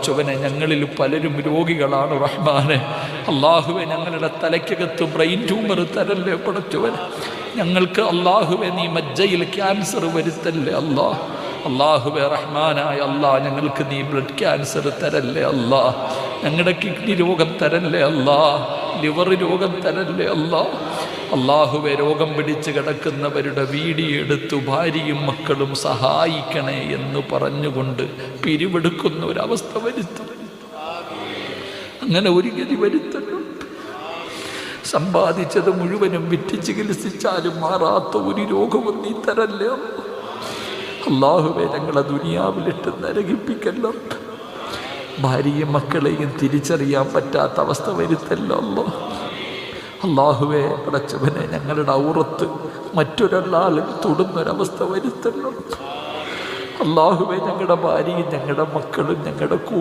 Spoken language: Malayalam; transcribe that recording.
പടച്ചവനെ ഞങ്ങളിൽ പലരും രോഗികളാണ് റഹ്മാനെ. അള്ളാഹുവെ ഞങ്ങളുടെ തലയ്ക്കകത്ത് ബ്രെയിൻ ട്യൂമർ തരല്ലേ പടച്ചവനെ. ഞങ്ങൾക്ക് അള്ളാഹുവെ നീ മജ്ജയിൽ ക്യാൻസർ വരുത്തല്ലേ അല്ലാഹ്. അള്ളാഹുവെ റഹ്മാനായ അല്ലാഹ് ഞങ്ങൾക്ക് നീ ബ്ലഡ് ക്യാൻസർ തരല്ലേ അല്ലാഹ്. ഞങ്ങളുടെ കിഡ്നി രോഗം തരല്ലേ അല്ലാഹ്. ലിവർ രോഗം തരല്ലേ അല്ലാഹ്. അള്ളാഹുവെ രോഗം പിടിച്ച് കിടക്കുന്നവരുടെ വീഡിയോ എടുത്തു ഭാര്യയും മക്കളും സഹായിക്കണേ എന്ന് പറഞ്ഞുകൊണ്ട് പിരിവെടുക്കുന്ന ഒരവസ്ഥ വരുത്തും. അങ്ങനെ ഒരു ഗതി വരുത്തണം. സമ്പാദിച്ചത് മുഴുവനും വിറ്റ് ചികിത്സിച്ചാലും മാറാത്ത ഒരു രോഗവും നീ തരല്ലേ അള്ളാഹുവെ. ഞങ്ങളെ ദുനിയാവിലിട്ട് നരകിപ്പിക്കല്ലോ. ഭാര്യയും മക്കളെയും തിരിച്ചറിയാൻ പറ്റാത്ത അവസ്ഥ വരുത്തല്ലോ അല്ലാഹ്. അള്ളാഹുവെ പടച്ചവനെ ഞങ്ങളുടെ ഔറത്ത് മറ്റൊരാളും തൊടുന്നൊരവസ്ഥ വരുത്തല്ലോ അള്ളാഹുവെ. ഞങ്ങളുടെ ഭാര്യയും ഞങ്ങളുടെ മക്കളും ഞങ്ങളുടെ